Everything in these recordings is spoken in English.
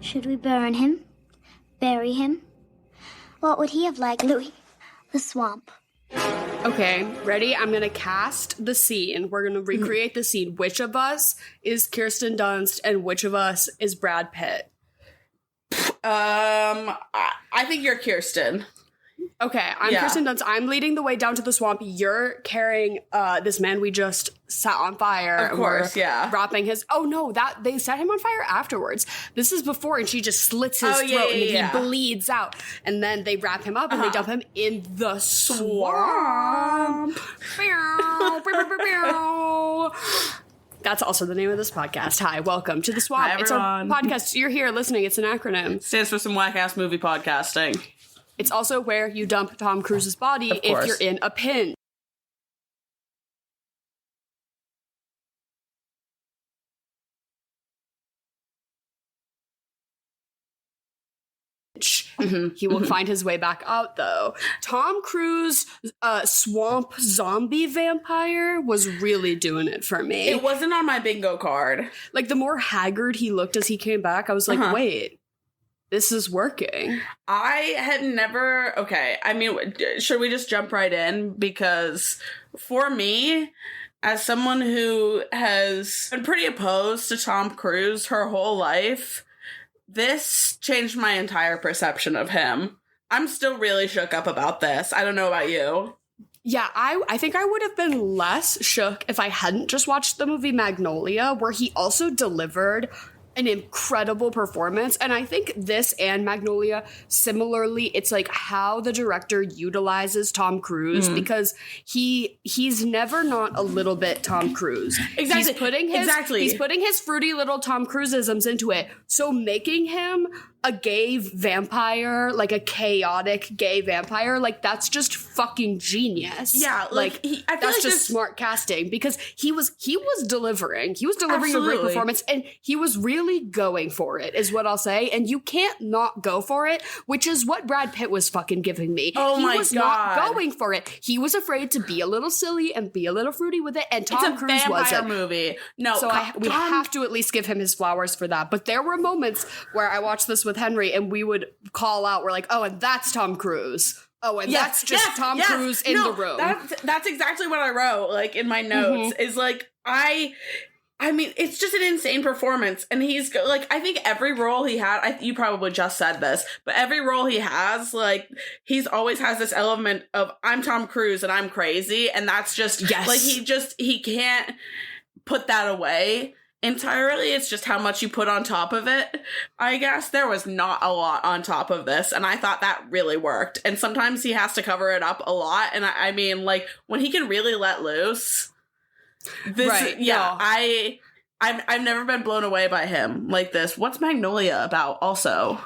Should we burn him? Bury him? What would he have liked, Louis? The swamp. Okay, ready? I'm going to cast the scene. We're going to recreate the scene. Which of us is Kirsten Dunst and which of us is Brad Pitt? I think you're Kirsten. Okay, I'm Kirsten Dunst. I'm leading the way down to the swamp. You're carrying this man we just set on fire. Of course, and wrapping his... Oh, no, that they set him on fire afterwards. This is before, and she just slits his throat, and then he bleeds out. And then they wrap him up, and they dump him in the swamp. That's also the name of this podcast. Hi, welcome to The Swamp. Hi, it's a podcast. You're here listening. It's an acronym. Stands for some whack-ass movie podcasting. It's also where you dump Tom Cruise's body if you're in a pinch. He will find his way back out, though. Tom Cruise, swamp zombie vampire, was really doing it for me. It wasn't on my bingo card. Like, the more haggard he looked as he came back, I was like, wait, this is working. I had never... Okay, I mean, should we just jump right in? Because for me, as someone who has been pretty opposed to Tom Cruise her whole life... This changed my entire perception of him. I'm still really shook up about this. I don't know about you. Yeah, I think I would have been less shook if I hadn't just watched the movie Magnolia, where he also delivered an incredible performance. And I think this and Magnolia, similarly, it's like how the director utilizes Tom Cruise, because he's never not a little bit Tom Cruise. Exactly. He's putting his fruity little Tom Cruise-isms into it. So making him a gay vampire, like a chaotic gay vampire, like that's just fucking genius. Yeah, I feel that's just smart casting, because he was delivering a great performance, and he was really going for it, is what I'll say. And you can't not go for it, which is what Brad Pitt was fucking giving me. Oh my God. He was not going for it. He was afraid to be a little silly and be a little fruity with it, and Tom Cruise wasn't. It's a vampire movie. No, so we have to at least give him his flowers for that. But there were moments where I watched this with Henry, and we would call out, we're like, oh, and that's Tom Cruise. Oh, and that's just Tom Cruise in the room. That's exactly what I wrote, like, in my notes, is like, I mean, it's just an insane performance. And he's, like, I think every role he had, you probably just said this, but every role he has, like, he's always has this element of, I'm Tom Cruise and I'm crazy. And that's just, like, he can't put that away entirely. It's just how much you put on top of it. I guess there was not a lot on top of this, and I thought that really worked. And sometimes he has to cover it up a lot, and I mean, like, when he can really let loose, I've never been blown away by him like this. What's Magnolia about also?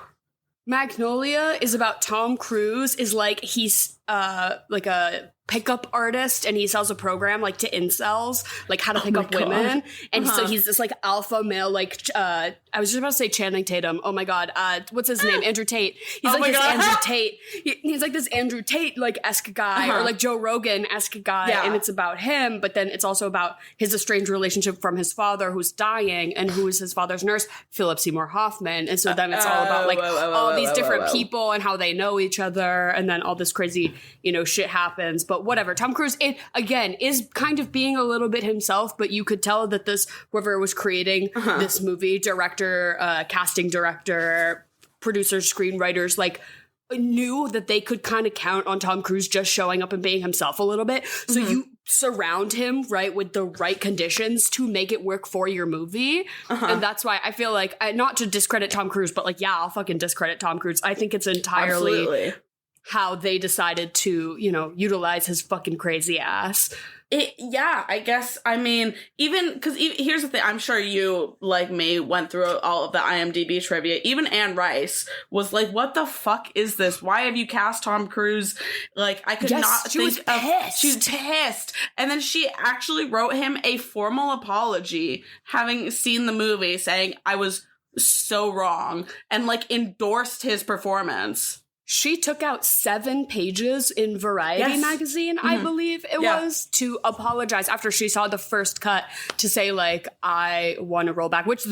Magnolia is about Tom Cruise is like, he's like a pickup artist, and he sells a program like to incels, like how to pick up women. And so he's this like alpha male, like I was just about to say Channing Tatum. Oh my God. What's his name? Andrew Tate. He's like this Andrew Tate. He's like this Andrew Tate like esque guy, or like Joe Rogan esque guy. Yeah. And it's about him, but then it's also about his estranged relationship from his father, who's dying, and who is his father's nurse, Philip Seymour Hoffman. And so then it's all about like all these different people and how they know each other, and then all this crazy, shit happens. But whatever. Tom Cruise, it again is kind of being a little bit himself, but you could tell that whoever was creating this movie, director, casting director, producers, screenwriters, like, knew that they could kind of count on Tom Cruise just showing up and being himself a little bit. So you surround him, right, with the right conditions to make it work for your movie. And that's why I feel like, not to discredit Tom Cruise, but like, yeah, I'll fucking discredit Tom Cruise. I think it's entirely how they decided to, utilize his fucking crazy ass. I guess, I mean, even, because here's the thing, I'm sure you, like me, went through all of the IMDb trivia. Even Anne Rice was like, what the fuck is this? Why have you cast Tom Cruise? Like, I could not think of... She's pissed. And then she actually wrote him a formal apology, having seen the movie, saying, I was so wrong, and, like, endorsed his performance. She took out 7 pages in Variety magazine, I believe it was, to apologize after she saw the first cut, to say, like, I want to roll back, which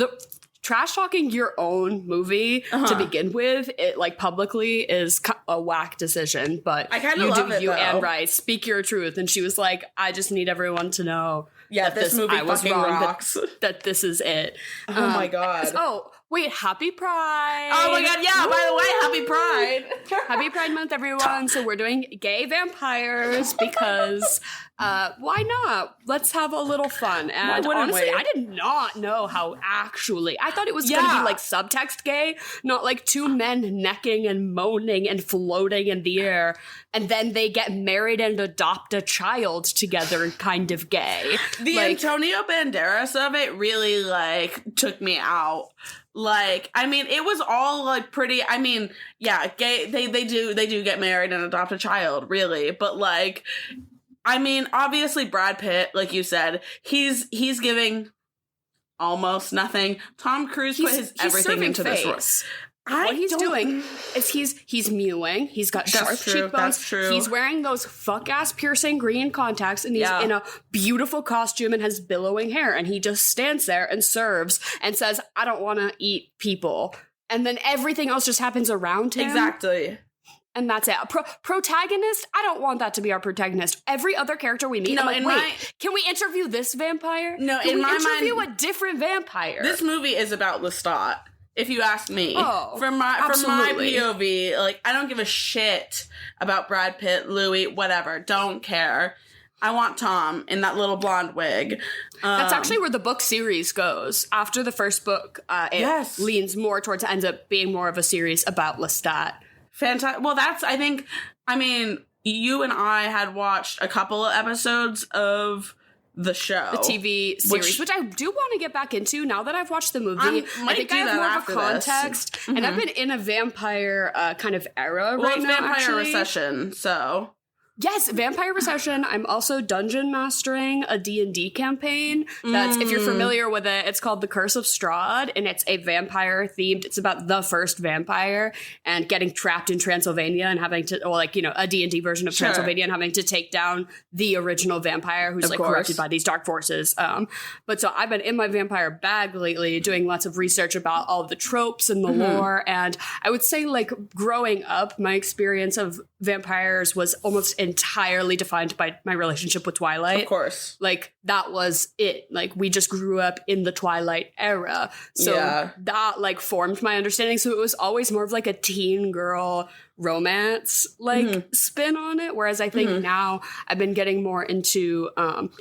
trash talking your own movie to begin with, it like publicly is a whack decision. But I kind of love it, you though. and Rice speak your truth. And she was like, I just need everyone to know. Yeah, this movie I was fucking wrong, rocks. that this is it. Oh my God. Oh, wait, happy Pride. Oh my God, yeah, by the way, happy Pride. Happy Pride Month, everyone. So we're doing gay vampires because why not? Let's have a little fun. And honestly, I did not know how I thought it was going to be like subtext gay, not like two men necking and moaning and floating in the air. And then they get married and adopt a child together, kind of gay. The Antonio Banderas of it really, like, took me out. Like, I mean, it was all, like, pretty, I mean, yeah, gay, they do get married and adopt a child, really. But, like, I mean, obviously Brad Pitt, like you said, he's giving almost nothing. Tom Cruise put his everything into this role. What he's doing is he's mewing. He's got sharp cheekbones. That's true. He's wearing those fuck-ass piercing green contacts, and he's in a beautiful costume and has billowing hair, and he just stands there and serves and says, I don't want to eat people. And then everything else just happens around him. Exactly. And that's it. Protagonist? I don't want that to be our protagonist. Every other character we meet, can we interview this vampire? No, can in we my interview mind, a different vampire? This movie is about Lestat. If you ask me, from my POV, like, I don't give a shit about Brad Pitt, Louis, whatever. Don't care. I want Tom in that little blonde wig. That's actually where the book series goes. After the first book, it leans more towards, ends up being more of a series about Lestat. Fantastic. Well, I mean, you and I had watched a couple of episodes of the show, the TV series, which I do want to get back into now that I've watched the movie. I think I have more of a context, and I've been in a vampire kind of era right now. Vampire Recession, so. Yes, Vampire Recession. I'm also dungeon mastering a D&D campaign. That's, if you're familiar with it, it's called The Curse of Strahd, and it's a vampire themed. It's about the first vampire and getting trapped in Transylvania and having to, or like, you know, a D&D version of Transylvania and having to take down the original vampire who's like corrupted by these dark forces. But so I've been in my vampire bag lately doing lots of research about all of the tropes and the lore. And I would say, like, growing up, my experience of vampires was almost entirely defined by my relationship with Twilight. Of course. Like, that was it. Like, we just grew up in the Twilight era. So that, like, formed my understanding. So it was always more of, like, a teen girl romance, like, spin on it. Whereas I think now I've been getting more into,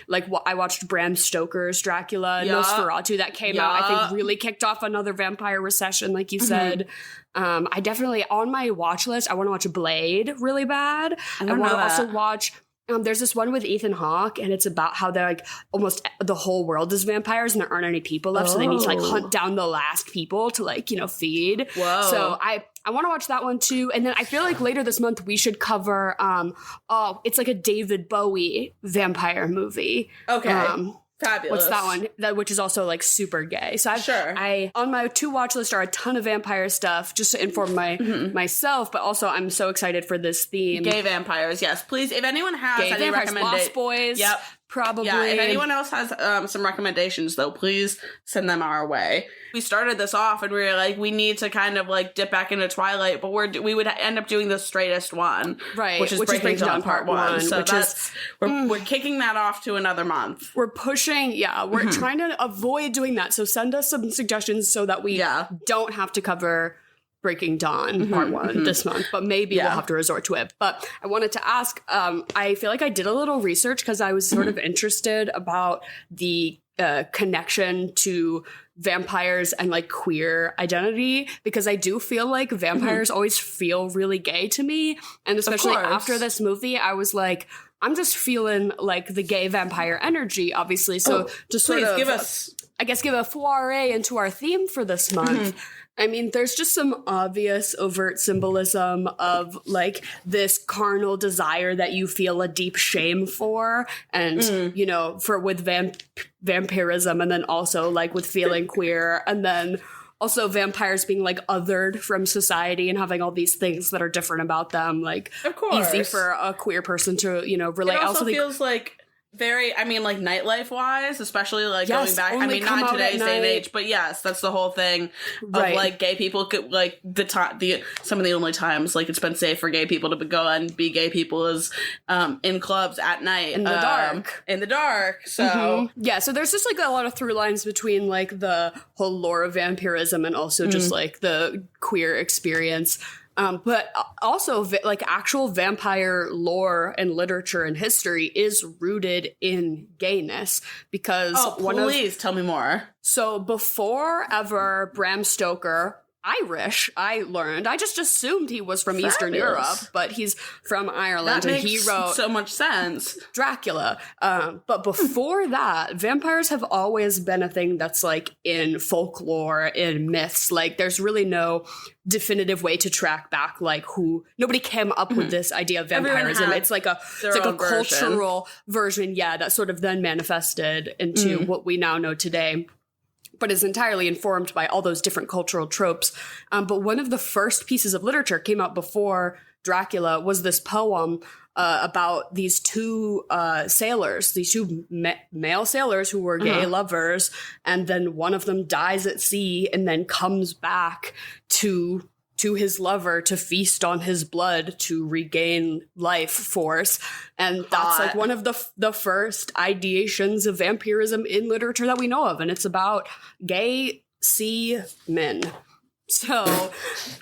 like, I watched Bram Stoker's Dracula, Nosferatu, that came out, I think really kicked off another vampire recession, like you said. I definitely, on my watch list, I want to watch Blade really bad. I want to also watch, there's this one with Ethan Hawke, and it's about how they're like, almost the whole world is vampires and there aren't any people left, so they need to like hunt down the last people to like, you know, feed. Whoa. So I want to watch that one too. And then I feel like later this month we should cover, it's like a David Bowie vampire movie. Okay. Fabulous. What's that one? Which is also like super gay. So I on my to watch list are a ton of vampire stuff just to inform myself, but also I'm so excited for this theme. Gay vampires, yes. Please, if anyone has gay any recommendations, Lost Boys, probably. Yeah, if anyone else has some recommendations, though, please send them our way. We started this off and we were like, we need to kind of like dip back into Twilight, but we would end up doing the straightest one, right? Which is Breaking Dawn Part 1. So we're kicking that off to another month. We're pushing, we're trying to avoid doing that. So send us some suggestions so that we don't have to cover Breaking Dawn Part 1 this month, but maybe we'll have to resort to it. But I wanted to ask, I feel like I did a little research because I was sort of interested about the connection to vampires and like queer identity, because I do feel like vampires always feel really gay to me. And especially after this movie, I was like, I'm just feeling like the gay vampire energy, obviously. So just sort of give a foray into our theme for this month. I mean, there's just some obvious overt symbolism of like this carnal desire that you feel a deep shame for, and you know, with vampirism, and then also like with feeling queer, and then also vampires being like othered from society and having all these things that are different about them, like of course easy for a queer person to, you know, relate. It also feels like very, I mean, like, nightlife wise, especially, like, Yes, going back, I only mean, come not out in at today's day and night. age, but yes, that's the whole thing of, Right. like, gay people could, like, some of the only times, like, it's been safe for gay people to go and be gay people is in clubs at night. In the dark. In the dark, so. Yeah, so there's just, like, a lot of through lines between, like, the whole lore of vampirism and also just, like, the queer experience. But also, like, actual vampire lore and literature and history is rooted in gayness because please tell me more. So before ever Bram Stoker, Irish, I learned. I just assumed he was from Eastern Europe, but he's from Ireland, That and he makes wrote so much sense. Dracula. But before that, vampires have always been a thing that's, like, in folklore, in myths. Like, there's really no definitive way to track back, like, nobody came up with this idea of vampirism. It's like a cultural version, that sort of then manifested into what we now know today, but is entirely informed by all those different cultural tropes. But one of the first pieces of literature came out before Dracula was this poem about these two sailors, these two male sailors who were gay lovers, and then one of them dies at sea and then comes back to his lover to feast on his blood to regain life force. And that's like one of the first ideations of vampirism in literature that we know of. And it's about gay sea men. So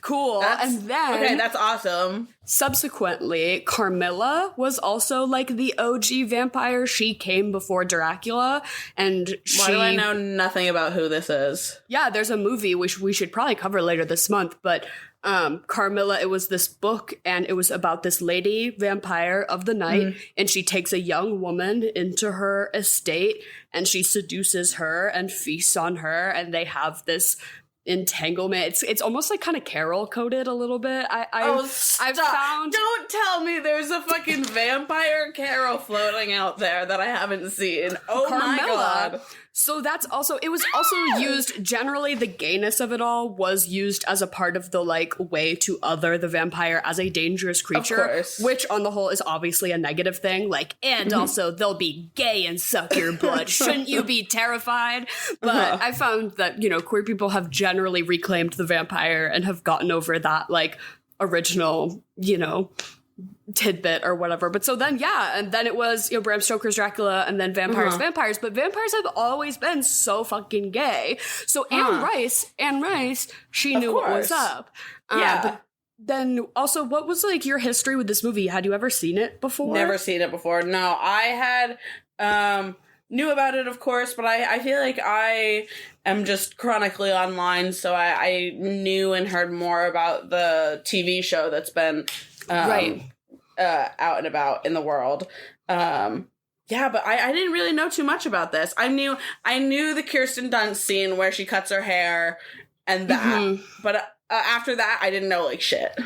cool. And then okay, that's awesome. Subsequently, Carmilla was also like the OG vampire. She came before Dracula, and Why do I know nothing about who this is? Yeah, there's a movie which we should probably cover later this month, but Carmilla, it was this book, and it was about this lady vampire of the night, and she takes a young woman into her estate, and she seduces her and feasts on her, and they have this entanglement. It's almost like kind of Carol coded a little bit. I've found. Don't tell me there's a fucking vampire Carol floating out there that I haven't seen. Oh Carmilla. My god. So that's also, it was also used, generally the gayness of it all was used as a part of the, like, way to other the vampire as a dangerous creature. Of course. Which on the whole is obviously a negative thing. Like, and also they'll be gay and suck your blood. Shouldn't you be terrified? But I found that, you know, queer people have generally reclaimed the vampire and have gotten over that, like, original, you know, tidbit or whatever. But so then, yeah, and then it was, you know, Bram Stoker's Dracula, and then vampires, but vampires have always been so fucking gay. So Anne Rice, she knew what was up. But then also, what was, like, your history with this movie? Had you ever seen it before? Never seen it before. No, I had knew about it, of course, but I feel like I am just chronically online, so I knew and heard more about the TV show that's been out and about in the world. Yeah, but I didn't really know too much about this. I knew the Kirsten Dunst scene where she cuts her hair and that, but after that, I didn't know, like, shit.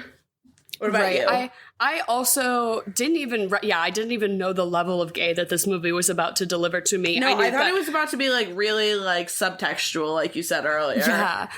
What about you? I also didn't even know the level of gay that this movie was about to deliver to me. No, I thought it was about to be, like, really, like, subtextual, like you said earlier. Yeah.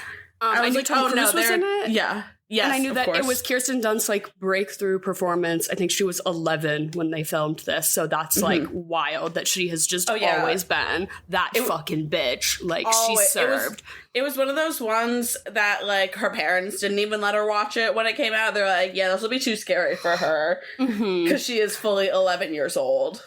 I was like, Tom Cruise was in it? Yeah. Yes, and I knew that course. it was Kirsten Dunst's, like, breakthrough performance. I think she was 11 when they filmed this, so that's like wild that she has just always been that fucking bitch. Like, she served. It was one of those ones that, like, her parents didn't even let her watch it when it came out. They're like, yeah, this will be too scary for her because she is fully 11 years old.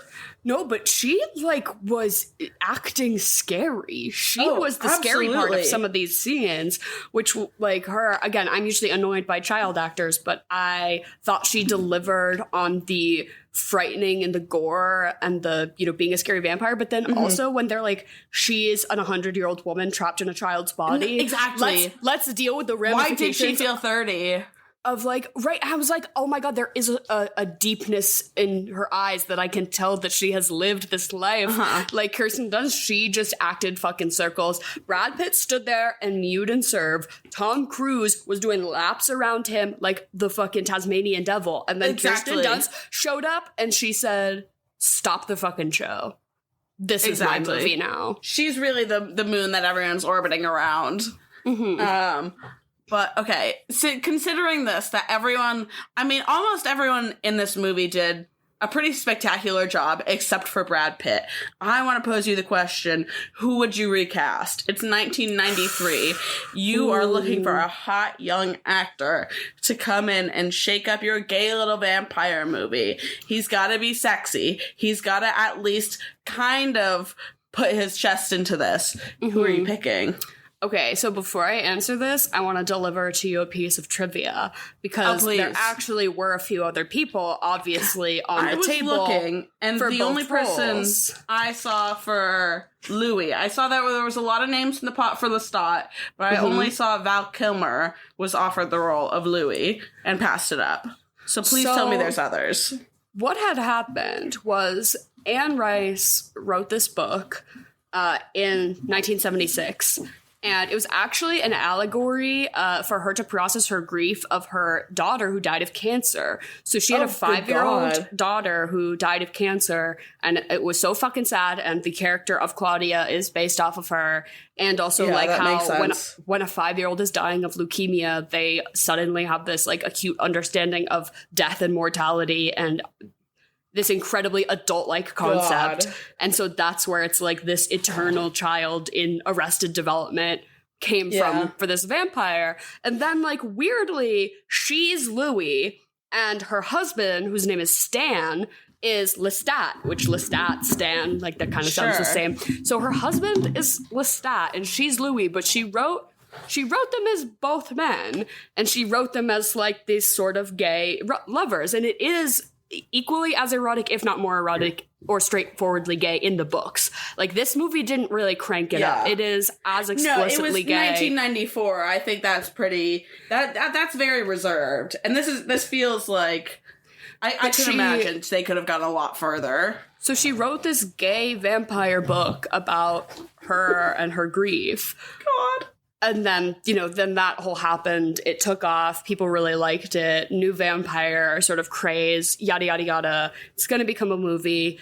No, but she, like, was acting scary. She was the scary part of some of these scenes, which, like, her, again, I'm usually annoyed by child actors, but I thought she delivered on the frightening and the gore and the, you know, being a scary vampire. But then also when they're like, she is an 100-year-old woman trapped in a child's body. Exactly. Let's deal with the ramifications. Why did she feel 30? Of, like, I was like, oh my god, there is a deepness in her eyes that I can tell that she has lived this life. Like Kirsten Dunst, she just acted fucking circles. Brad Pitt stood there and mewed and served. Tom Cruise was doing laps around him like the fucking Tasmanian devil. And then Kirsten Dunst showed up and she said, stop the fucking show. This is my movie now. She's really the moon that everyone's orbiting around. But, okay, so considering this, that everyone, I mean, almost everyone in this movie did a pretty spectacular job, except for Brad Pitt. I want to pose you the question, who would you recast? It's 1993. You are looking for a hot young actor to come in and shake up your gay little vampire movie. He's got to be sexy. He's got to at least kind of put his chest into this. Who are you picking? Okay, so before I answer this, I want to deliver to you a piece of trivia because there actually were a few other people, obviously, on the table. I was looking, and the only person I saw for Louis, I saw that there was a lot of names in the pot for Lestat, but I only saw Val Kilmer was offered the role of Louis and passed it up. So please tell me there's others. What had happened was Anne Rice wrote this book in 1976. And it was actually an allegory for her to process her grief of her daughter who died of cancer. So she had a 5-year-old daughter who died of cancer, and it was so fucking sad. And the character of Claudia is based off of her. And also like how when a 5-year-old is dying of leukemia, they suddenly have this like acute understanding of death and mortality and this incredibly adult-like concept. And so that's where it's like this eternal child in Arrested Development came from for this vampire. And then like weirdly, she's Louis and her husband, whose name is Stan, is Lestat, which Lestat, Stan, like that kind of sounds the same. So her husband is Lestat and she's Louis, but she wrote them as both men, and she wrote them as like these sort of gay lovers. And it is equally as erotic, if not more erotic or straightforwardly gay in the books. Like this movie didn't really crank it up. It is as explicitly gay. No, it was 1994. I think that's pretty. That's very reserved. And this feels like I can imagine they could have gone a lot further. So she wrote this gay vampire book about her and her grief. God. And then, then that whole happened. It took off. People really liked it. New vampire sort of craze, yada, yada, yada. It's going to become a movie.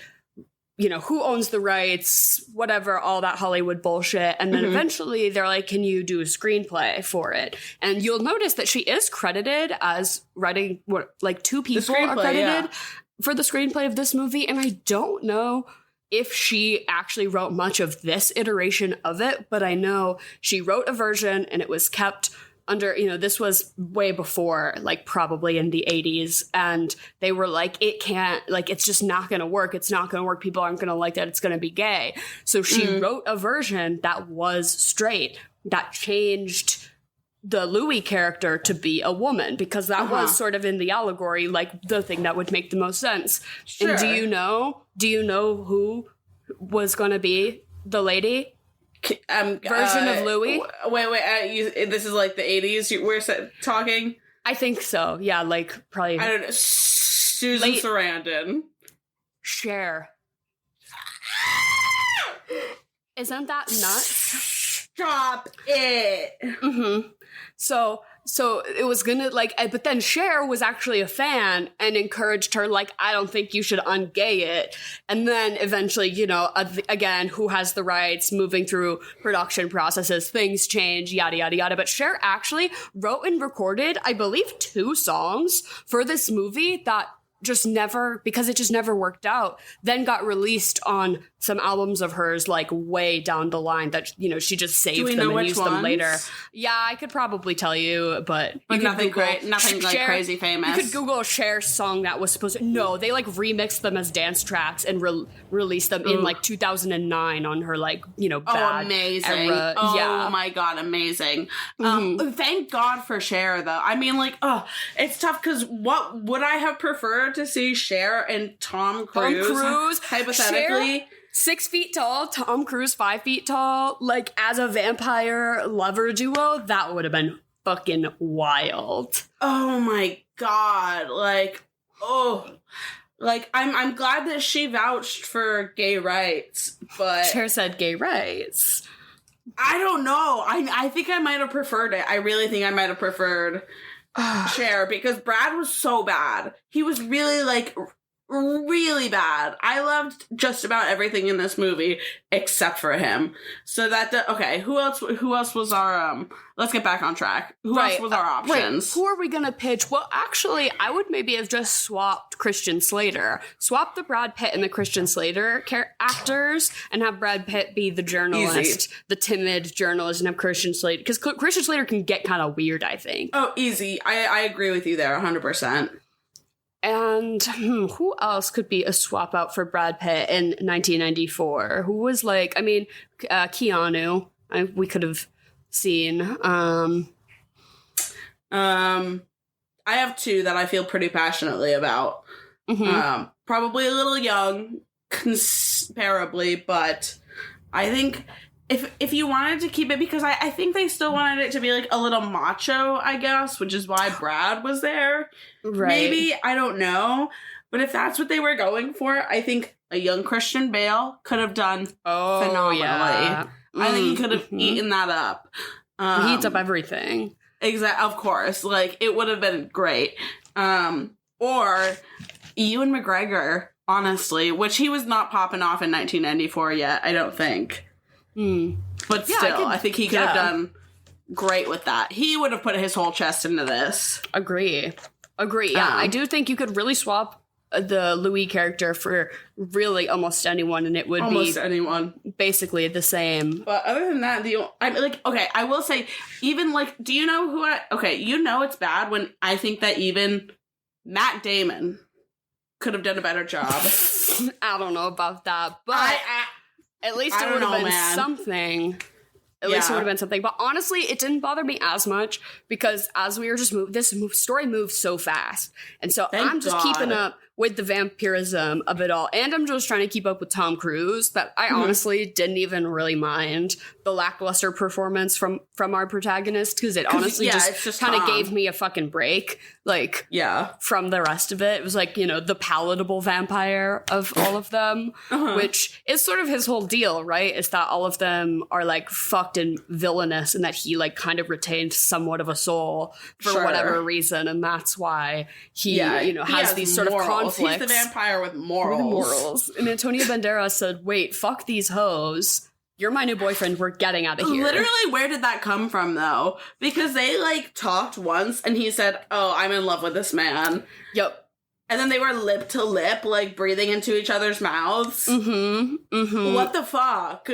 Who owns the rights, whatever, all that Hollywood bullshit. And then eventually they're like, can you do a screenplay for it? And you'll notice that she is credited as writing, two people are credited for the screenplay of this movie. And I don't know if she actually wrote much of this iteration of it, but I know she wrote a version and it was kept under, this was way before, like probably in the 80s. And they were like, it can't, like, it's just not going to work. It's not going to work. People aren't going to like that. It's going to be gay. So she wrote a version that was straight, that changed the Louis character to be a woman, because that was sort of in the allegory, like the thing that would make the most sense. Sure. And do you know who was going to be the lady version of Louis? Wait, this is like the 80s we're talking? I think so. Yeah, like probably. I don't know. Susan Sarandon. Cher. Isn't that nuts? Stop it. So it was gonna but then Cher was actually a fan and encouraged her, like, I don't think you should ungay it. And then eventually, again, who has the rights, moving through production processes, things change, yada, yada, yada. But Cher actually wrote and recorded, I believe, 2 songs for this movie that just never worked out, then got released on some albums of hers, like way down the line that, she just saved them and used them later. Yeah, I could probably tell you, but nothing great, nothing like crazy famous. You could Google a Cher song that was supposed to, no, they like remixed them as dance tracks and released them in like 2009 on her bad amazing era. Oh my God, amazing. Thank God for Cher though. I mean, it's tough because what would I have preferred to see Cher and Tom Cruise hypothetically? Cher, 6 feet tall, Tom Cruise 5 feet tall, like as a vampire lover duo, that would have been fucking wild. Oh my God. I'm glad that she vouched for gay rights, but Cher said gay rights. I don't know. I think I might have preferred it. I really think I might have preferred Cher, because Brad was so bad. He was really really bad. I loved just about everything in this movie except for him. So okay, who else was our let's get back on track. Who else was our options? Who are we gonna pitch? Well, actually, I would maybe have just swapped Christian Slater. Swap the Brad Pitt and the Christian Slater actors and have Brad Pitt be the journalist, the timid journalist, and have Christian Slater, because Christian Slater can get kind of weird, I think. Oh, easy. I agree with you there 100%. And who else could be a swap out for Brad Pitt in 1994? Who was like, I mean, Keanu, we could have seen. I have two that I feel pretty passionately about. Mm-hmm. Probably a little young, comparably, but I think if you wanted to keep it, because I think they still wanted it to be like a little macho, I guess, which is why Brad was there. Right. Maybe, I don't know. But if that's what they were going for, I think a young Christian Bale could have done phenomenally. Yeah. I think he could have eaten that up. He eats up everything. Exactly, of course. Like, it would have been great. Or Ewan McGregor, honestly, which he was not popping off in 1994 yet, I don't think. But still, I think he could have done great with that. He would have put his whole chest into this. Agree. Yeah, I do think you could really swap the Louis character for really almost anyone, and it would be anyone basically the same. But other than that, I will say, even like, do you know who it's bad when I think that even Matt Damon could have done a better job. I don't know about that, but at least it would have been something. At least it would have been something. But honestly, it didn't bother me as much because as we were just this story moved so fast. And so I'm just keeping up with the vampirism of it all. And I'm just trying to keep up with Tom Cruise that I honestly didn't even really mind the lackluster performance from our protagonist, because it honestly just kind of gave me a fucking break. Like, from the rest of it. It was like, the palatable vampire of all of them, which is sort of his whole deal, right? Is that all of them are like fucked and villainous, and that he like kind of retained somewhat of a soul for whatever reason. And that's why he, has these sort of conflicts. He's the vampire with morals. And Antonio Banderas said, wait, fuck these hoes. You're my new boyfriend. We're getting out of here. Literally, where did that come from, though? Because they, like, talked once, and he said, oh, I'm in love with this man. Yep. And then they were lip to lip, like, breathing into each other's mouths. What the fuck?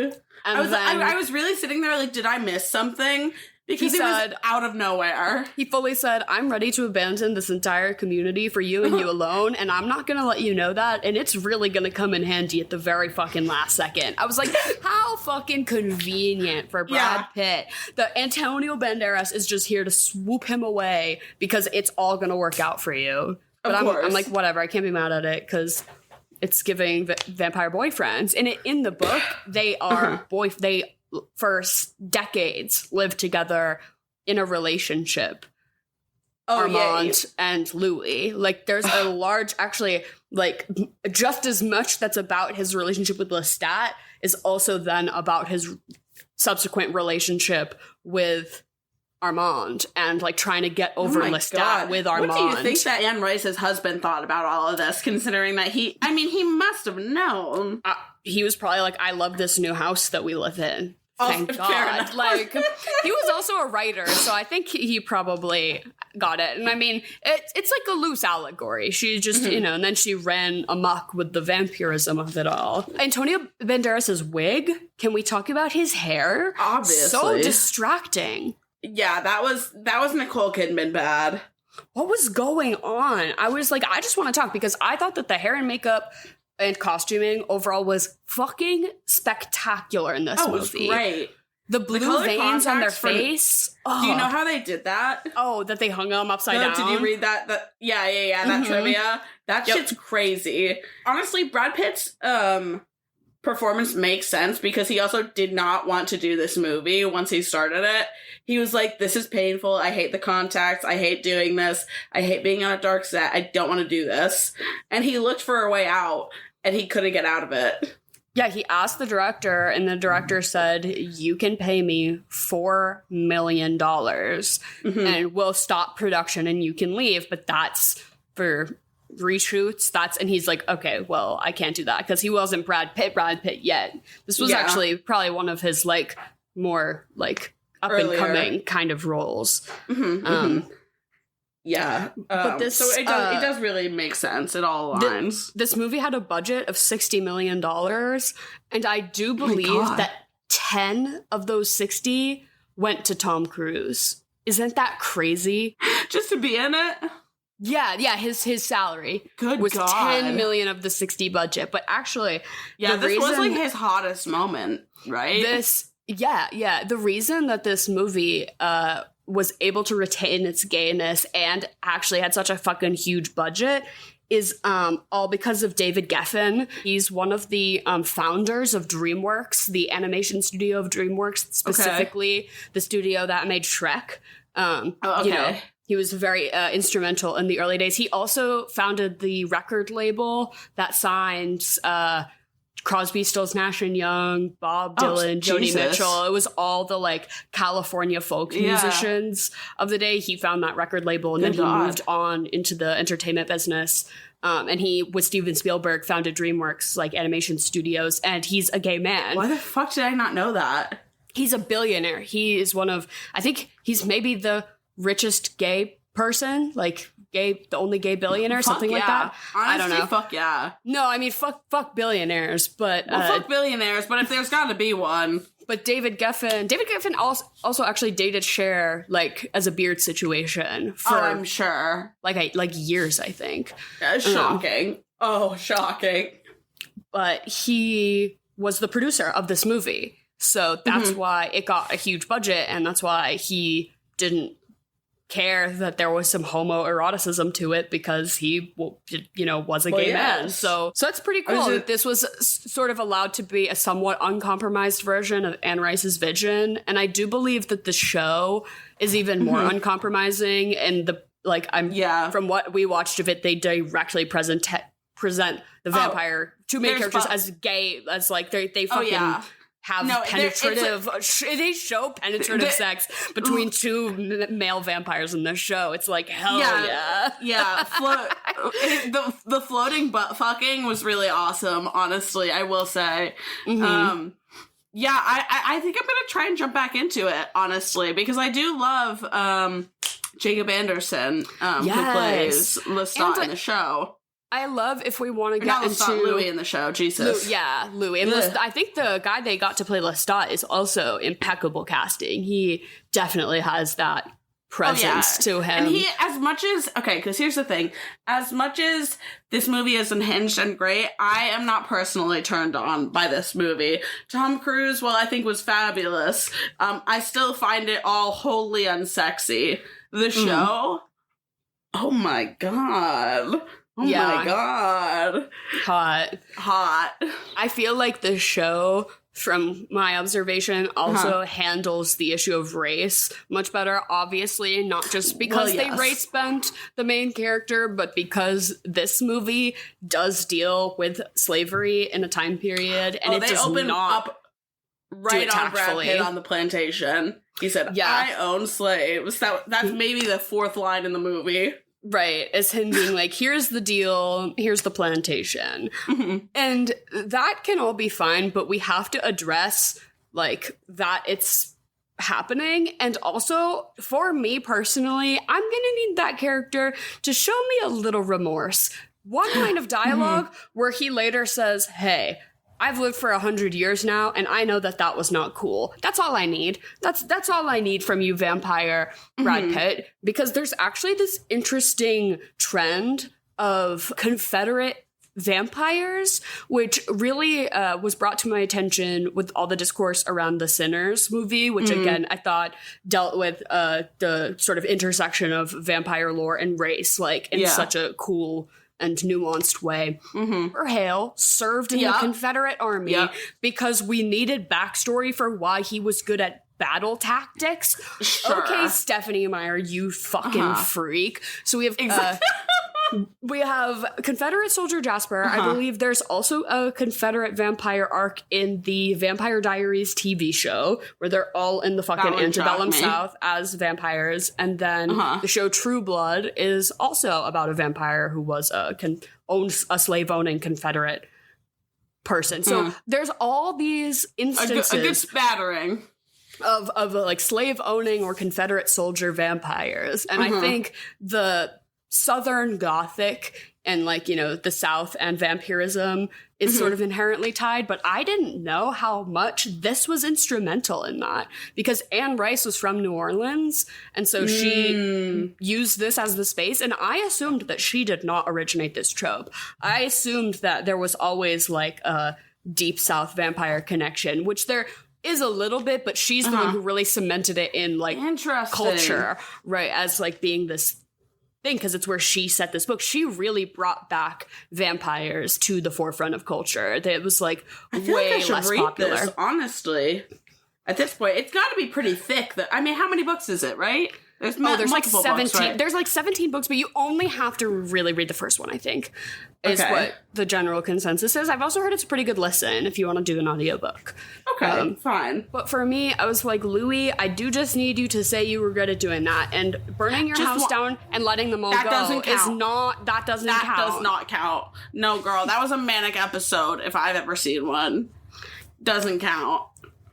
I was really sitting there, like, did I miss something? Because he was out of nowhere. He fully said, I'm ready to abandon this entire community for you and you alone, and I'm not gonna let you know that, and it's really gonna come in handy at the very fucking last second. I was like, how fucking convenient for Brad Pitt. The Antonio Banderas is just here to swoop him away because it's all gonna work out for you. But I'm like, whatever, I can't be mad at it, because it's giving vampire boyfriends. And in the book, they are they for decades lived together in a relationship. Armand and Louis. Like, there's a large, actually, like, just as much that's about his relationship with Lestat is also then about his subsequent relationship with Armand and, like, trying to get over Lestat with Armand. What do you think that Anne Rice's husband thought about all of this, considering that he must have known. He was probably like, I love this new house that we live in. Thank God. Like, he was also a writer, so I think he probably got it. And I mean, it's like a loose allegory. She just, and then she ran amok with the vampirism of it all. Antonio Banderas' wig, can we talk about his hair? Obviously. So distracting. Yeah, that was Nicole Kidman bad. What was going on? I was like, I just want to talk, because I thought that the hair and makeup and costuming overall was fucking spectacular in this movie. It was great. The blue veins on their face. Do you know how they did that? Oh, that they hung them upside down? Did you read that? That trivia? That shit's crazy. Honestly, Brad Pitt's performance makes sense, because he also did not want to do this movie once he started it. He was like, this is painful. I hate the contacts. I hate doing this. I hate being on a dark set. I don't want to do this. And he looked for a way out, and he couldn't get out of it. Yeah, he asked the director, and the director said, you can pay me $4 million and we'll stop production and you can leave. But that's for reshoots. And he's like, okay, well, I can't do that because he wasn't Brad Pitt yet. This was actually probably one of his like more like up and coming kind of roles. Yeah. But this, so it does really make sense. It all aligns. This movie had a budget of $60 million, and I do believe that 10 of those 60 went to Tom Cruise. Isn't that crazy? Just to be in it? Yeah, his salary was God. 10 million of the 60 budget. But actually, this was like his hottest moment, right? The reason that this movie was able to retain its gayness and actually had such a fucking huge budget is all because of David Geffen. He's one of the founders of DreamWorks, the animation studio of DreamWorks, specifically the studio that made Shrek. You know, he was very instrumental in the early days. He also founded the record label that signed Crosby, Stills, Nash and Young, Bob Dylan, Joni Mitchell. It was all the like California folk musicians of the day. He found that record label and then he moved on into the entertainment business. And he, with Steven Spielberg, founded DreamWorks like animation studios, and he's a gay man. Why the fuck did I not know that? He's a billionaire. He is one of, I think he's maybe the richest gay person, like the only gay billionaire, something like that. Honestly, I don't know. Fuck yeah. No, I mean, fuck billionaires, but... fuck billionaires, but if there's gotta be one. But David Geffen also actually dated Cher, like, as a beard situation. For, I'm sure. Like years, I think. Shocking. Shocking. But he was the producer of this movie. So that's why it got a huge budget, and that's why he didn't care that there was some homoeroticism to it because he, was a gay man. So that's pretty cool. This was sort of allowed to be a somewhat uncompromised version of Anne Rice's Vision. And I do believe that the show is even more uncompromising. And from what we watched of it, they directly present the vampire, two main characters as gay, as like they fucking... have penetrative... they show penetrative sex between two male vampires in the show. It's like, hell yeah. Yeah. The floating butt fucking was really awesome, honestly, I will say. I think I'm going to try and jump back into it, honestly, because I do love Jacob Anderson, who plays Lestat in the show. I love if we want to get into Louis in the show. Jesus, Louis. And I think the guy they got to play Lestat is also impeccable casting. He definitely has that presence to him. And because here's the thing: as much as this movie is unhinged and great, I am not personally turned on by this movie. Tom Cruise, I think was fabulous. I still find it all wholly unsexy. The show, oh my god. Oh my god. Hot. I feel like the show, from my observation, also handles the issue of race much better. Obviously, not just because they race bent the main character, but because this movie does deal with slavery in a time period, and it does not up right on Brad Pitt on the plantation. He said, I own slaves. That's maybe the fourth line in the movie. Right, as him being like, here's the deal, here's the plantation. And that can all be fine, but we have to address, like, that it's happening. And also, for me personally, I'm gonna need that character to show me a little remorse. One line of dialogue where he later says, hey, I've lived for 100 years now, and I know that was not cool. That's all I need. That's all I need from you, vampire Brad Pitt, because there's actually this interesting trend of Confederate vampires, which really was brought to my attention with all the discourse around the Sinners movie, which again, I thought dealt with the sort of intersection of vampire lore and race, like in such a cool and nuanced way. Or Hale served in the Confederate Army because we needed backstory for why he was good at battle tactics. Sure. Okay, Stephanie Meyer, you fucking freak. So we have We have Confederate soldier Jasper. I believe there's also a Confederate vampire arc in the Vampire Diaries TV show where they're all in the fucking antebellum South as vampires. And then the show True Blood is also about a vampire who was owns a slave-owning Confederate person. So there's all these instances. A good spattering. Of like slave-owning or Confederate soldier vampires. And I think the Southern Gothic and like, you know, the South and vampirism is sort of inherently tied, but I didn't know how much this was instrumental in that because Anne Rice was from New Orleans, and so she used this as the space, and I assumed that she did not originate this trope. I assumed that there was always like a deep South vampire connection, which there is a little bit, but she's the one who really cemented it in like culture, right, as like being this thing, because it's where she set this book. She really brought back vampires to the forefront of culture. It was like way less popular. This, honestly, at this point, it's got to be pretty thick. I mean, how many books is it? Right? There's like 17. Books, right? There's like 17 books, but you only have to really read the first one, I think, is what the general consensus is. I've also heard it's a pretty good listen if you want to do an audiobook. Okay, fine. But for me, I was like, Louis, I do just need you to say you regretted doing that. And burning your house down and letting them all go doesn't count. That does not count. No, girl, that was a manic episode if I've ever seen one. Doesn't count.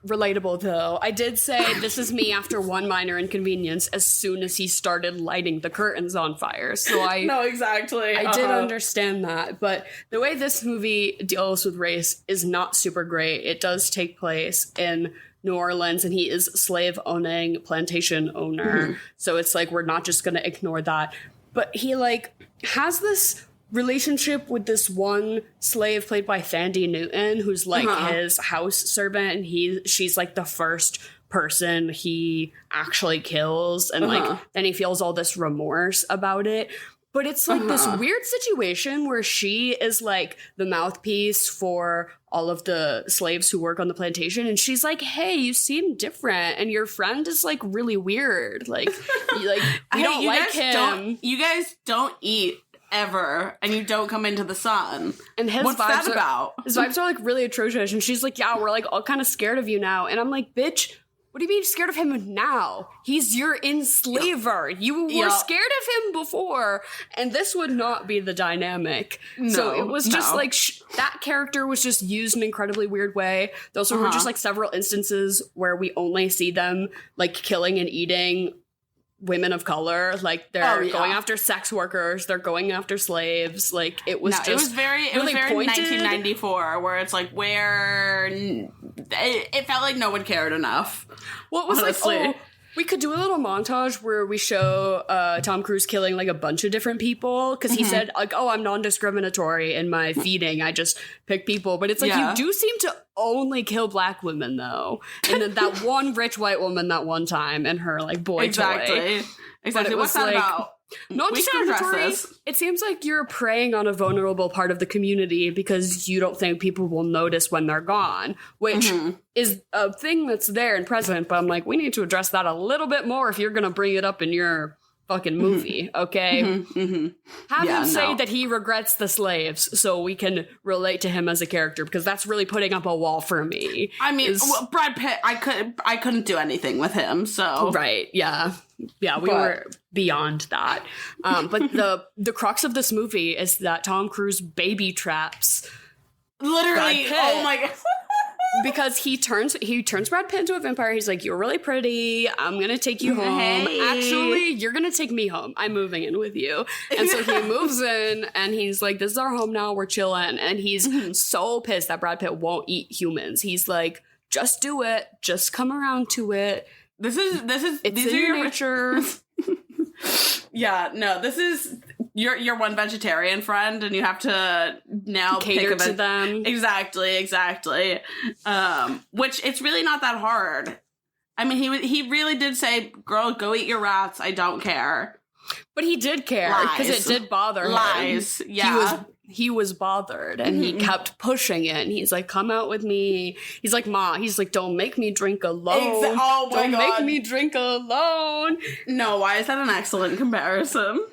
Relatable, though. I did say this is me after one minor inconvenience as soon as he started lighting the curtains on fire. So No, exactly. I did understand that. But the way this movie deals with race is not super great. It does take place in New Orleans, and he is a slave-owning plantation owner. So it's like, we're not just going to ignore that. But he, like, has this relationship with this one slave played by Thandie Newton, who's like his house servant, and she's like the first person he actually kills, and like then he feels all this remorse about it. But it's like this weird situation where she is like the mouthpiece for all of the slaves who work on the plantation, and she's like, hey, you seem different, and your friend is like really weird, like we don't like him. You guys don't eat ever, and you don't come into the sun. And what's that about? His vibes are like really atrocious, and she's like, yeah, we're like all kind of scared of you now. And I'm like, bitch, what do you mean scared of him now? He's your enslaver. You were scared of him before, and this would not be the dynamic. So it was just like that character was just used in an incredibly weird way. Those were just like several instances where we only see them like killing and eating women of color, like they're going after sex workers, they're going after slaves. Like it was very 1994, where it's like where it felt like no one cared enough. Well, it was honestly. Like, we could do a little montage where we show Tom Cruise killing like a bunch of different people, because he said like, oh, I'm non-discriminatory in my feeding, I just pick people. But it's like, you do seem to only kill black women though, and then that one rich white woman that one time and her like boy toy. Exactly. What's that about? Non-discriminatory. It seems like you're preying on a vulnerable part of the community because you don't think people will notice when they're gone, which is a thing that's there and present. But I'm like, we need to address that a little bit more if you're going to bring it up in your fucking movie, okay? Have him say that he regrets the slaves so we can relate to him as a character, because that's really putting up a wall for me. I mean, Brad Pitt, I couldn't do anything with him, so... Right, yeah. Yeah, we were beyond that. But the crux of this movie is that Tom Cruise baby traps literally, oh my god. Because he turns Brad Pitt into a vampire. He's like, you're really pretty. I'm going to take you home. Actually, you're going to take me home. I'm moving in with you. And so he moves in, and he's like, this is our home now. We're chilling. And he's so pissed that Brad Pitt won't eat humans. He's like, just do it. Just come around to it. These are your nature. Yeah, no, this is your one vegetarian friend, and you have to now cater to them. Exactly. Which it's really not that hard. I mean, he really did say, "Girl, go eat your rats. I don't care." But he did care because it did bother him. Lies. Yeah. He was bothered, and he kept pushing it, and he's like, come out with me. He's like, Ma, he's like, don't make me drink alone. Oh my God. Don't make me drink alone. No, why is that an excellent comparison?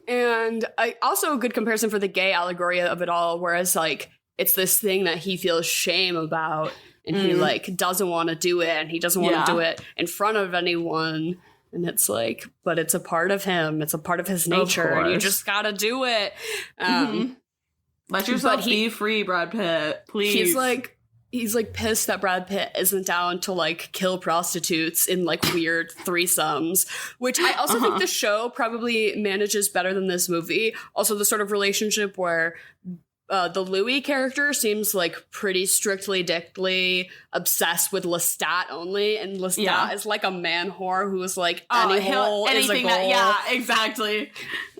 And also a good comparison for the gay allegory of it all, whereas like it's this thing that he feels shame about and he like doesn't want to do it and he doesn't want to do it in front of anyone. And it's like, but it's a part of him. It's a part of his nature. And you just gotta do it. Let yourself be free, Brad Pitt. Please. He's like pissed that Brad Pitt isn't down to like kill prostitutes in like weird threesomes, which I also think the show probably manages better than this movie. Also, the sort of relationship where the Louis character seems like pretty strictly dickly obsessed with Lestat only, and Lestat is like a man whore who is like any hole is a goal. Exactly.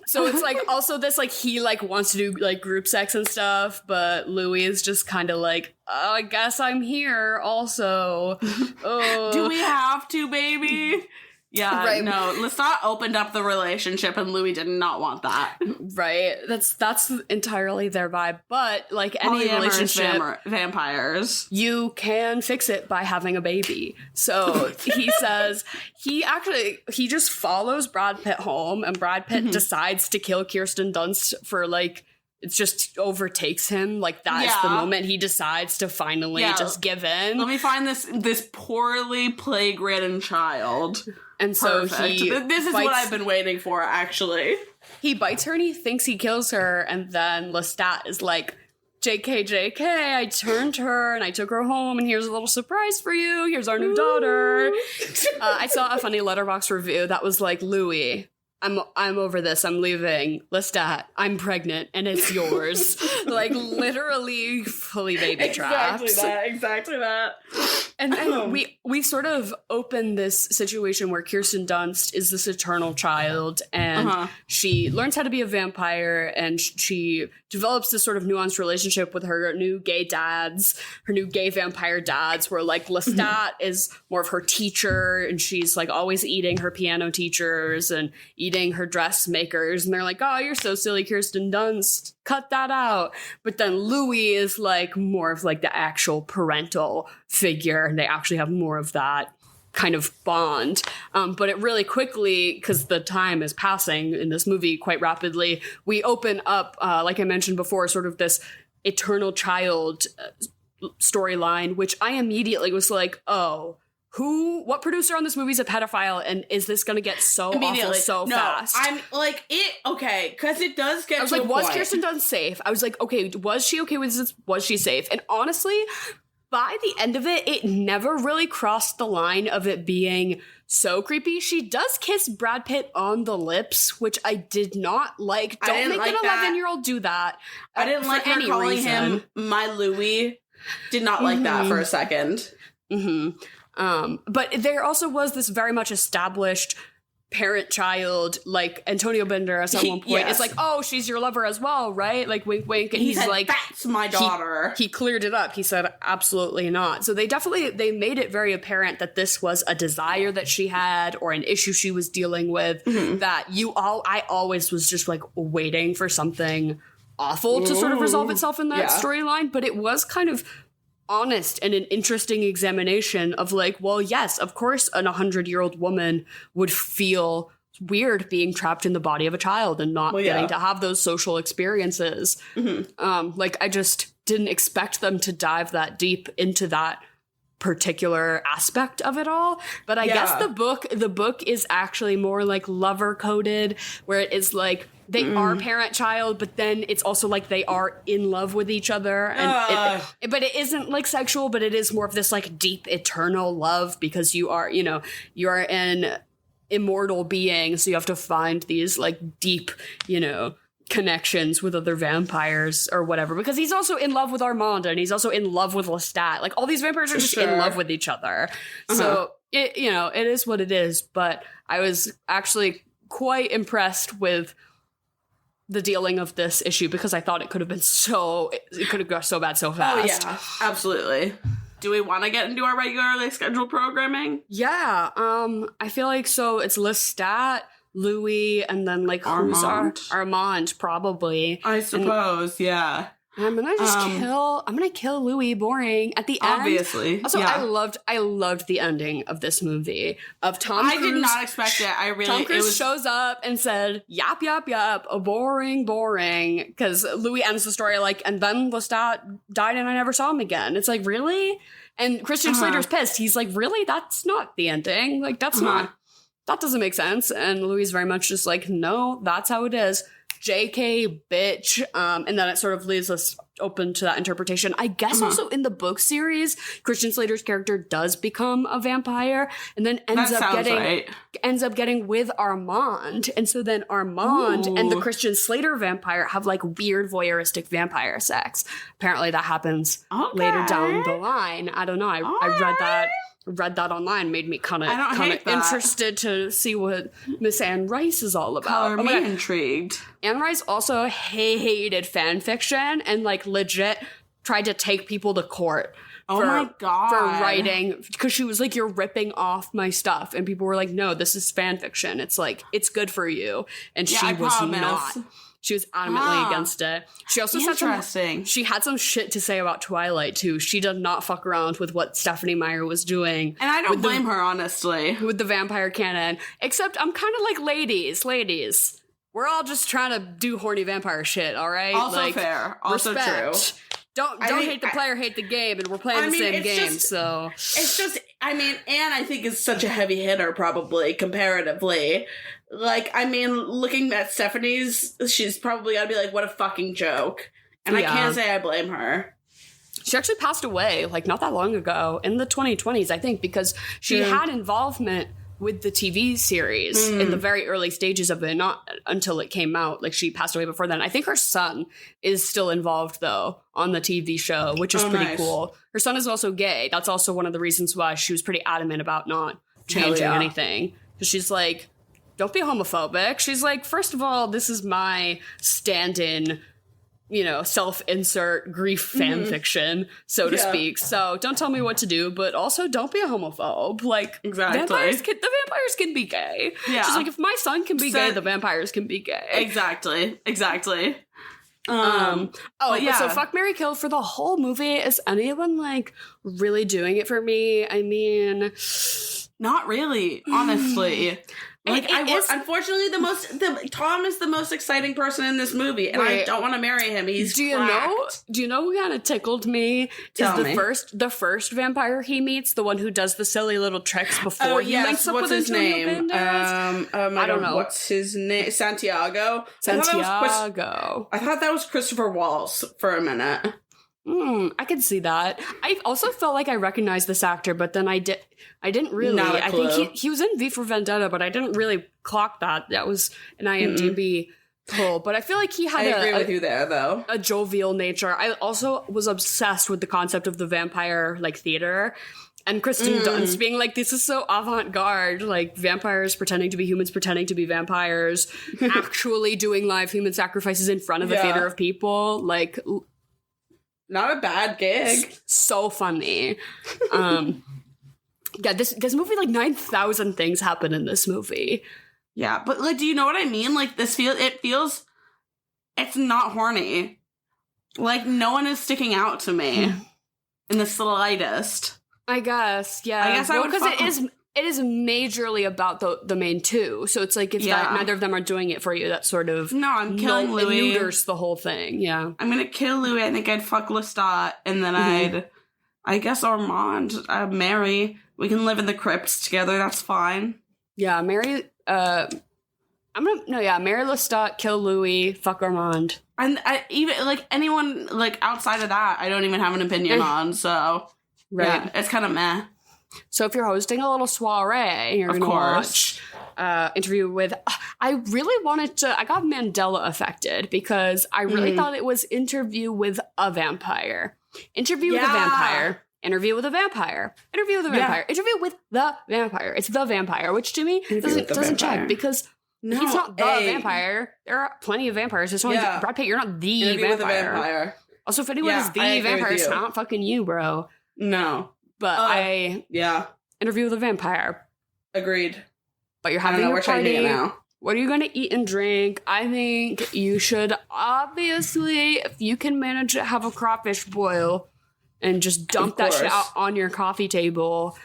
So it's like also this like he like wants to do like group sex and stuff, but Louis is just kind of like, oh, I guess I'm here also. Do we have to, baby? Yeah, right. No, Lestat opened up the relationship and Louis did not want that. Right. That's entirely their vibe. But like any relationship, vampires, you can fix it by having a baby. So he says he just follows Brad Pitt home and Brad Pitt decides to kill Kirsten Dunst for like, it just overtakes him. Like that's the moment he decides to finally just give in. Let me find this poorly plague-ridden child. And so this is what I've been waiting for, actually. He bites her and he thinks he kills her, and then Lestat is like, JK, I turned her and I took her home, and here's a little surprise for you. Here's our new daughter. I saw a funny Letterboxd review that was like, Louis, I'm over this. I'm leaving. Lestat, I'm pregnant and it's yours. Like literally fully baby traps. Exactly that. And then we sort of open this situation where Kirsten Dunst is this eternal child, and she learns how to be a vampire, and she develops this sort of nuanced relationship with her new gay vampire dads, where like Lestat is more of her teacher, and she's like always eating her piano teachers and eating her dressmakers, and they're like, oh, you're so silly, Kirsten Dunst, cut that out. But then Louis is like more of like the actual parental figure, and they actually have more of that kind of bond. But it really quickly, because the time is passing in this movie quite rapidly, we open up, like I mentioned before, sort of this eternal child storyline, which I immediately was like, oh, what producer on this movie is a pedophile, and is this going to get so awful so fast? I'm like, okay, because it does get. I was like, was Kirsten Dunst safe? I was like, okay, was she okay with this? Was she safe? And honestly, by the end of it, it never really crossed the line of it being so creepy. She does kiss Brad Pitt on the lips, which I did not like. Don't make an 11-year-old do that. I didn't like her calling him my Louis. Did not like that for a second. But there also was this very much established parent-child, like Antonio Banderas at one point. It's like, oh, she's your lover as well, right? Like wink, wink. And he's like, that's my daughter. He cleared it up. He said, absolutely not. So they made it very apparent that this was a desire that she had or an issue she was dealing with. That I always was just like waiting for something awful to sort of resolve itself in that storyline. But it was kind of honest and an interesting examination of like, well, yes, of course an 100-year-old woman would feel weird being trapped in the body of a child and not getting to have those social experiences. Like I just didn't expect them to dive that deep into that particular aspect of it all. But I guess the book is actually more like lover coded, where it is like they are parent-child, but then it's also like they are in love with each other. And but it isn't like sexual, but it is more of this like deep, eternal love because you are an immortal being. So you have to find these like deep, connections with other vampires or whatever. Because he's also in love with Armand and he's also in love with Lestat. Like all these vampires are just in love with each other. So it is what it is. But I was actually quite impressed with the dealing of this issue because I thought it could have gone so bad so fast. Oh, yeah, absolutely. Do we want to get into our regularly scheduled programming? Yeah. I feel like so it's Lestat, Louis, and then like Armand. Armand, probably. I suppose, yeah. I'm gonna kill Louis boring at the end. Obviously. Also, yeah. I loved the ending of this movie of Tom Cruise. I did not expect it. Tom Cruise shows up and said, yap, yap, yap, boring. Because Louis ends the story like, and then Lestat died and I never saw him again. It's like, really? And Christian Slater's pissed. He's like, really? That's not the ending. Like, that doesn't make sense. And Louis is very much just like, no, that's how it is. JK, bitch. And then it sort of leaves us open to that interpretation. I guess also in the book series, Christian Slater's character does become a vampire and then ends up getting with Armand. And so then Armand and the Christian Slater vampire have like weird voyeuristic vampire sex. Apparently that happens later down the line. I don't know. I read that online, made me kind of interested to see what Miss Anne Rice is all about. Color me intrigued. Anne Rice also hated fan fiction and like legit tried to take people to court. For writing, because she was like, you're ripping off my stuff, and people were like, no, this is fan fiction. It's like, it's good for you, and she was not. She was adamantly against it. She also said she had some shit to say about Twilight, too. She did not fuck around with what Stephenie Meyer was doing. And I don't blame her, honestly. With the vampire canon. Except I'm kind of like, ladies. We're all just trying to do horny vampire shit, all right? Also like, fair. Also respect. True. Don't hate the player, hate the game, and we're playing the same game, so... It's just, I mean, Anne, I think, is such a heavy hitter, probably, comparatively. Like, I mean, looking at Stephanie's, she's probably gotta be like, what a fucking joke. And I can't say I blame her. She actually passed away, like, not that long ago, in the 2020s, I think, because she had involvement with the TV series in the very early stages of it, not until it came out. Like, she passed away before then. I think her son is still involved, though, on the TV show, which is pretty cool. Her son is also gay. That's also one of the reasons why she was pretty adamant about not changing anything. Because she's like, don't be homophobic. She's like, first of all, this is my stand-in, you know, self-insert grief fan fiction, so to speak. So don't tell me what to do, but also don't be a homophobe. Like, the vampires can be gay. Yeah. She's like, if my son can be gay, the vampires can be gay. Exactly. So fuck, marry, kill for the whole movie. Is anyone like really doing it for me? I mean, not really, honestly. Like, unfortunately, Tom is the most exciting person in this movie, and I don't want to marry him. He's Do you know who kind of tickled me? The first vampire he meets, the one who does the silly little tricks before he links up with his name. I don't know. What's his name? Santiago. I thought that was Christopher Waltz for a minute. I could see that. I also felt like I recognized this actor, but then I didn't really. Not a clue. I think he was in V for Vendetta, but I didn't really clock that. That was an IMDb pull. But I feel like he had with you there, though. A jovial nature. I also was obsessed with the concept of the vampire like theater. And Kristen Dunst being like, this is so avant-garde, like vampires pretending to be humans, pretending to be vampires, actually doing live human sacrifices in front of a theater of people. Like, not a bad gig. So funny. This movie, like 9,000 things happen in this movie. Yeah, but like, do you know what I mean? Like, it feels, it's not horny. Like, no one is sticking out to me in the slightest. I guess, yeah. I guess because it is majorly about the main two. So it's like, if neither of them are doing it for you, that sort of I'm killing Louis. It neuters the whole thing. Yeah, I'm gonna kill Louis. I think I'd fuck Lestat, and then I guess Armand, Mary. We can live in the crypts together. That's fine. Yeah, Mary. Mary Lestat, kill Louis, fuck Armand. And even like anyone like outside of that, I don't even have an opinion on. So it's kind of meh. So if you're hosting a little soiree, you're going to watch interview with... I really wanted to... I got Mandela affected because I really thought it was interview with a vampire. Interview with a vampire. Interview with a vampire. Interview with a vampire. Interview with the vampire. It's the vampire, which to me doesn't check because he's not the vampire. There are plenty of vampires. There's only Brad Pitt. You're not the interview vampire. With a vampire. Also, if anyone is the vampire, it's not fucking you, bro. No. But interview with a vampire. Agreed. But you're having your party. Now. what are you going to eat and drink? I think you should obviously, if you can manage to have a crawfish boil and just dump that shit out on your coffee table,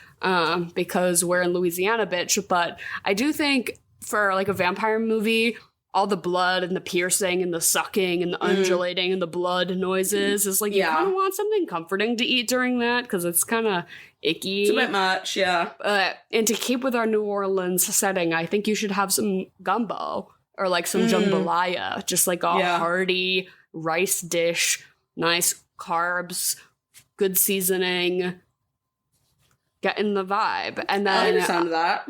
because we're in Louisiana, bitch. But I do think for like a vampire movie, all the blood and the piercing and the sucking and the undulating and the blood noises is like, you kind of want something comforting to eat during that because it's kind of icky. It's a bit much, yeah. And to keep with our New Orleans setting, I think you should have some gumbo or like some jambalaya, just like a hearty rice dish, nice carbs, good seasoning, getting the vibe. And then I like the sound of that.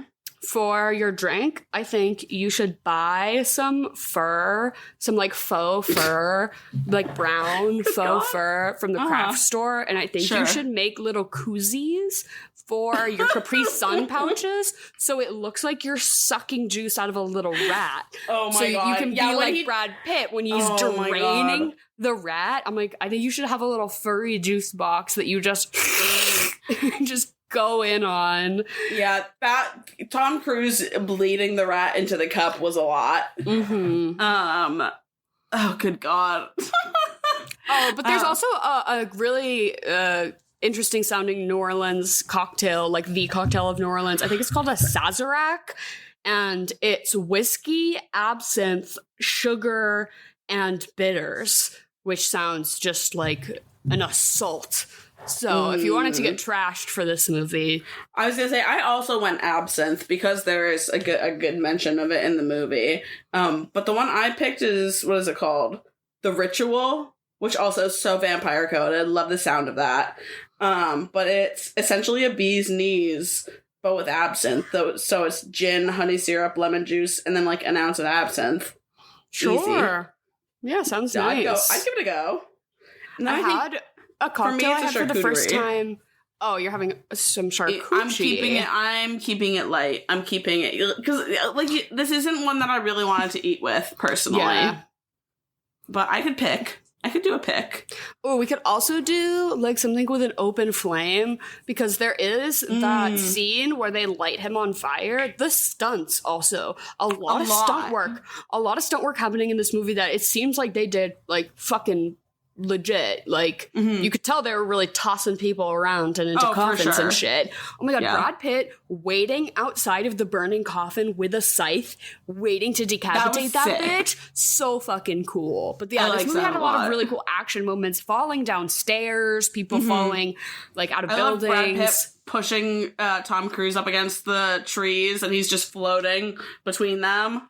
For your drink, I think you should buy some fur, some like faux fur, like brown faux fur from the craft store. And I think you should make little koozies for your Capri Sun pouches, so it looks like you're sucking juice out of a little rat. Oh my so god! You can be like Brad Pitt when he's draining the rat. I'm like, I think you should have a little furry juice box that you just just go in on. Yeah, that Tom Cruise bleeding the rat into the cup was a lot. Oh, good god. Oh, but there's also a really interesting sounding New Orleans cocktail, like the cocktail of New Orleans. I think it's called a Sazerac, and it's whiskey, absinthe, sugar, and bitters, which sounds just like an assault. So if you wanted to get trashed for this movie, I was gonna say I also went absinthe because there is a good mention of it in the movie. But the one I picked is, what is it called? The Ritual, which also is so vampire coded. Love the sound of that. But it's essentially a bee's knees, but with absinthe. So it's gin, honey syrup, lemon juice, and then like an ounce of absinthe. Sure. Easy. Yeah, sounds nice. I'd give it a go. And I had a cocktail I had for the first time. Oh, you're having some charcuterie. I'm keeping it light. I'm keeping it because like this isn't one that I really wanted to eat with personally. Yeah. But I could do a pick. Oh, we could also do like something with an open flame because there is that scene where they light him on fire. The stunts also a lot of stunt work happening in this movie that it seems like they did like fucking legit. Like you could tell they were really tossing people around and into coffins and shit. Oh my god, Brad Pitt waiting outside of the burning coffin with a scythe, waiting to decapitate that bitch. So fucking cool. But yeah, this movie had a lot of really cool action moments, falling downstairs, people falling like out of buildings. Love Brad Pitt pushing Tom Cruise up against the trees and he's just floating between them.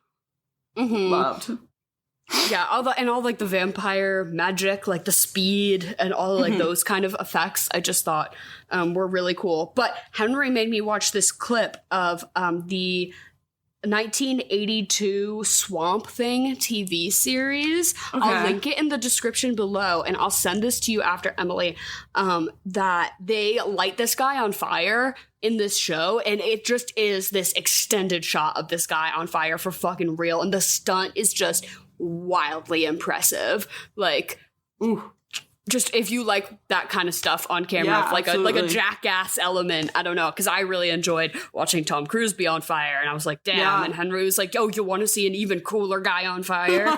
Loved. Yeah, all like the vampire magic, like the speed and all like those kind of effects, I just thought were really cool. But Henry made me watch this clip of the 1982 Swamp Thing TV series. Okay. I'll link it in the description below, and I'll send this to you after, Emily, that they light this guy on fire in this show, and it just is this extended shot of this guy on fire for fucking real, and the stunt is just wildly impressive. Like, just if you like that kind of stuff on camera, like a jackass element, I don't know, because I really enjoyed watching Tom Cruise be on fire, and I was like, damn. And Henry was like, yo, you want to see an even cooler guy on fire?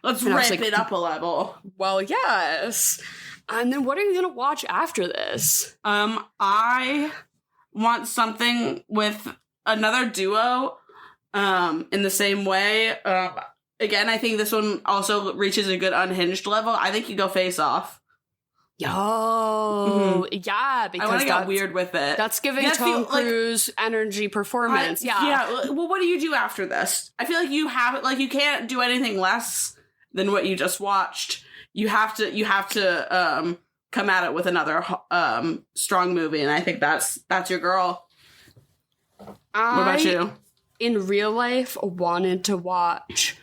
Let's ramp it up a level. Well, yes. And then what are you gonna watch after this? I want something with another duo in the same way. Again, I think this one also reaches a good unhinged level. I think you go Face Off. Yo, yeah, because I want to get weird with it. That's giving Tom Cruise energy performance. Yeah. Well, what do you do after this? I feel like you have you can't do anything less than what you just watched. You have to come at it with another strong movie, and I think that's your girl. What about you? In real life, wanted to watch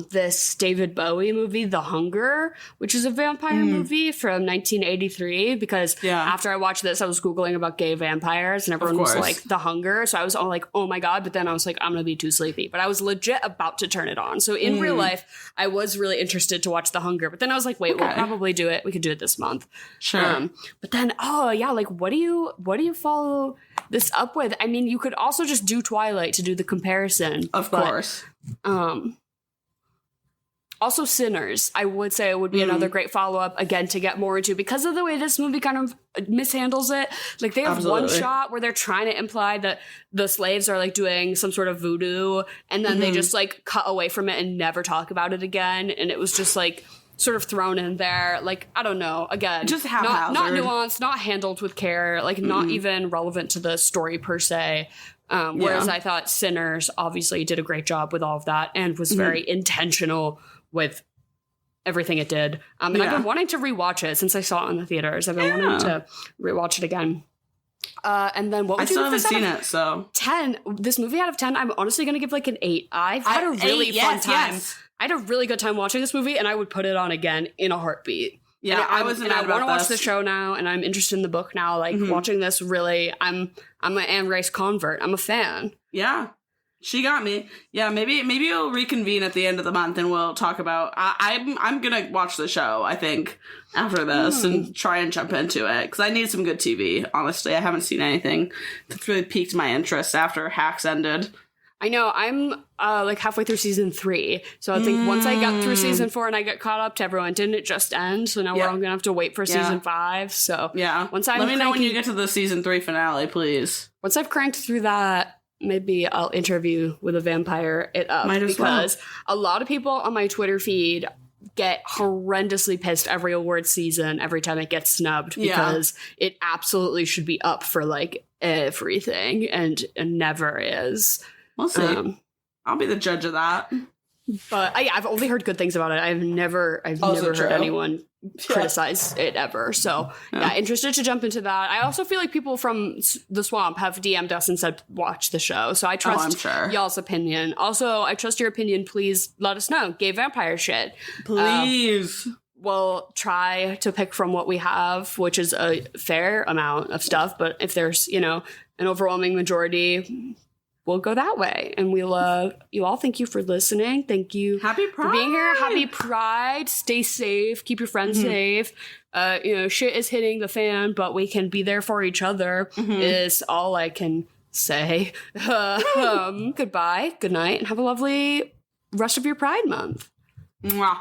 this David Bowie movie, The Hunger, which is a vampire movie from 1983, because after I watched this, I was Googling about gay vampires, and everyone was like, The Hunger, so I was all like, oh my god, but then I was like, I'm gonna be too sleepy, but I was legit about to turn it on. So in real life, I was really interested to watch The Hunger, but then I was like, wait, we'll probably do it. We could do it this month. Sure. But then, what do you follow this up with. I mean, you could also just do Twilight to do the comparison. Of course. Also, Sinners, I would say it would be another great follow-up, again, to get more into, because of the way this movie kind of mishandles it. Like, they have one shot where they're trying to imply that the slaves are, like, doing some sort of voodoo, and then they just, like, cut away from it and never talk about it again, and it was just, like, sort of thrown in there. Like, I don't know, again, just not nuanced, not handled with care, like, not even relevant to the story per se. Whereas I thought Sinners obviously did a great job with all of that and was very intentional with everything it did. And I've been wanting to rewatch it since I saw it in the theaters. I've been wanting to rewatch it again. And then what would I still haven't seen it, so 10. This movie out of 10, I'm honestly going to give like an 8. I've had a really fun time. Yes. I had a really good time watching this movie, and I would put it on again in a heartbeat. Yeah, I want to watch the show now, and I'm interested in the book now. Like watching this, really, I'm an Anne Rice convert. I'm a fan. Yeah. She got me. Yeah, maybe we'll reconvene at the end of the month and we'll talk about. I'm gonna watch the show, I think, after this and try and jump into it because I need some good TV. Honestly, I haven't seen anything that's really piqued my interest after Hacks ended. I know. I'm like halfway through season 3, so I think once I got through season 4 and I got caught up to everyone, didn't it just end? So now we're all gonna have to wait for season 5. So once let me know when you get to the season 3 finale, please. Once I've cranked through that. Maybe I'll interview with a vampire it up because a lot of people on my Twitter feed get horrendously pissed every award season every time it gets snubbed because it absolutely should be up for like everything and never is. We'll see. I'll be the judge of that. But I've only heard good things about it. I've never heard anyone criticize it ever. So interested to jump into that. I also feel like people from the Swamp have DM'd us and said watch the show. So I trust y'all's opinion. Also, I trust your opinion. Please let us know. Gay vampire shit. Please. We'll try to pick from what we have, which is a fair amount of stuff. But if there's, an overwhelming majority, we'll go that way. And we love you all. Thank you for listening. Thank you Happy Pride. For being here. Happy Pride. Stay safe. Keep your friends safe. Shit is hitting the fan, but we can be there for each other is all I can say. Goodbye. Good night. And have a lovely rest of your Pride month. Mwah.